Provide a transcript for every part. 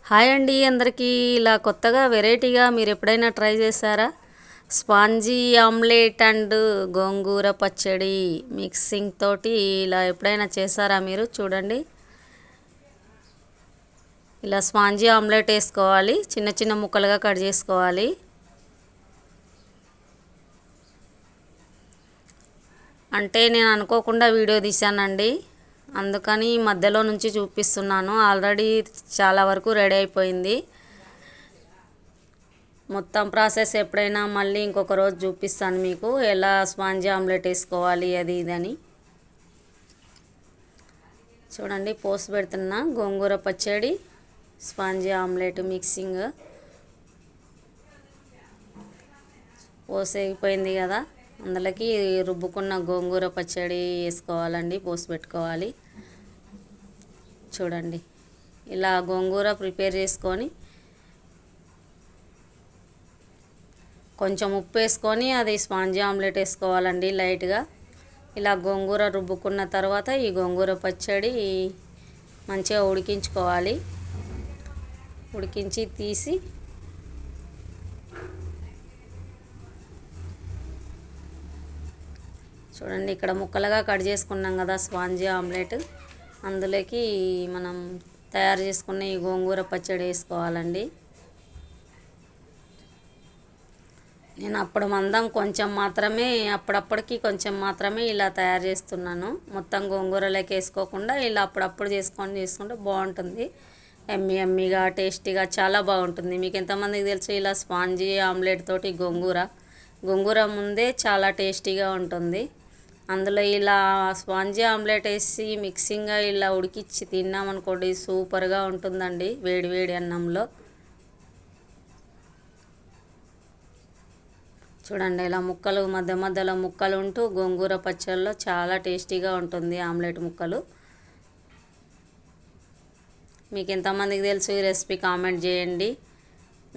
Hi అండి అందరికీ. ఇలా కొత్తగా వెరైటీగా మీరు ఎప్పుడైనా ట్రై చేశారా? స్పాంజీ ఆమ్లెట్ అండ్ గోంగూర పచ్చడి మిక్సింగ్ తోటి ఇలా ఎప్పుడైనా చేశారా మీరు? చూడండి, ఇలా స్పాంజీ ఆమ్లెట్ వేసుకోవాలి, చిన్న చిన్న ముక్కలుగా కట్ చేసుకోవాలి. అంటే నేను అనుకోకుండా వీడియో తీశానండి, అందుకని మధ్యలో నుంచి చూపిస్తున్నాను. ఆల్రెడీ చాలా వరకు రెడీ అయిపోయింది. మొత్తం ప్రాసెస్ ఎప్పుడైనా మళ్ళీ ఇంకొక రోజు చూపిస్తాను మీకు, ఎలా స్పాంజీ ఆమ్లెట్ వేసుకోవాలి అది ఇదని. చూడండి, పోసి పెడుతున్నా గోంగూర పచ్చడి స్పాంజీ ఆమ్లెట్ మిక్సింగ్. పోసేగిపోయింది కదా, అందులోకి రుబ్బుకున్న గోంగూర పచ్చడి వేసుకోవాలండి, పోసి పెట్టుకోవాలి. చూడండి, ఇలా గోంగూర ప్రిపేర్ చేసుకొని కొంచెం ఉప్పు వేసుకొని అది స్పాంజీ ఆమ్లెట్ వేసుకోవాలండి లైట్గా. ఇలా గోంగూర రుబ్బుకున్న తర్వాత ఈ గోంగూర పచ్చడి మంచిగా ఉడికించుకోవాలి. ఉడికించి తీసి చూడండి, ఇక్కడ ముక్కలుగా కట్ చేసుకున్నాం కదా స్పాంజీ ఆమ్లెట్, అందులోకి మనం తయారు చేసుకున్న ఈ గోంగూర పచ్చడి వేసుకోవాలండి. నేను అప్పుడు మందం కొంచెం మాత్రమే, అప్పుడప్పటికి కొంచెం మాత్రమే ఇలా తయారు చేస్తున్నాను. మొత్తం గోంగూరలోకి వేసుకోకుండా ఇలా అప్పుడప్పుడు చేసుకుంటే బాగుంటుంది. ఎమ్మీగా టేస్టీగా చాలా బాగుంటుంది. మీకు ఎంతమందికి తెలుసు ఇలా స్పాంజీ ఆమ్లెట్ తోటి గోంగూర ముందే చాలా టేస్టీగా ఉంటుంది. అందులో ఇలా స్పాంజీ ఆమ్లెట్ వేసి మిక్సింగ్గా ఇలా ఉడికిచ్చి తిన్నామనుకోండి, సూపర్గా ఉంటుందండి వేడి వేడి అన్నంలో. చూడండి, ఇలా ముక్కలు మధ్య మధ్యలో ముక్కలు ఉంటూ గోంగూర పచ్చళ్ళలో చాలా టేస్టీగా ఉంటుంది ఆమ్లెట్ ముక్కలు. మీకు ఎంతమందికి తెలుసు ఈ రెసిపీ కామెంట్ చేయండి.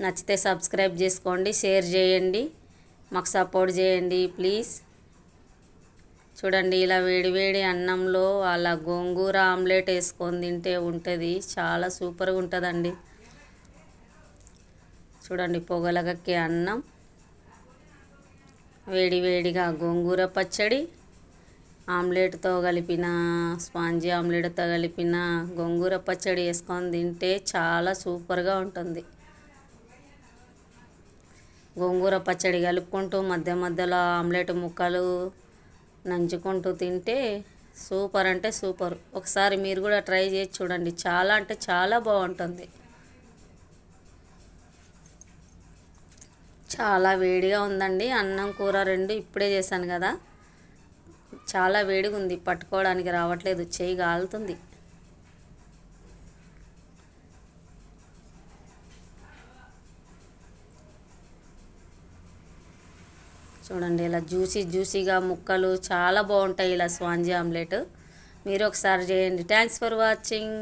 నచ్చితే సబ్స్క్రైబ్ చేసుకోండి, షేర్ చేయండి, మాకు సపోర్ట్ చేయండి ప్లీజ్. చూడండి, ఇలా వేడి వేడి అన్నంలో అలా గోంగూర ఆమ్లెట్ వేసుకొని తింటే ఉంటుంది, చాలా సూపర్గా ఉంటుందండి. చూడండి, పొగలగక్కే అన్నం, వేడి వేడిగా గోంగూర పచ్చడి, ఆమ్లెట్తో కలిపిన స్పాంజీ ఆమ్లెట్తో కలిపిన గోంగూర పచ్చడి వేసుకొని తింటే చాలా సూపర్గా ఉంటుంది. గోంగూర పచ్చడి కలుపుకుంటూ మధ్య మధ్యలో ఆమ్లెట్ ముక్కలు నంచుకుంటూ తింటే సూపర్ అంటే సూపర్. ఒకసారి మీరు కూడా ట్రై చేసి చూడండి, చాలా అంటే చాలా బాగుంటుంది. చాలా వేడిగా ఉందండి, అన్నం కూర రెండు ఇప్పుడే చేశాను కదా, చాలా వేడిగా ఉంది, పట్టుకోవడానికి రావట్లేదు, చేయి కాలుతుంది. చూడండి, ఇలా జ్యూసీగా ముక్కలు చాలా బాగుంటాయి ఇలా స్పాంజీ ఆమ్లెట్. మీరు ఒకసారి చేయండి. Thanks for watching.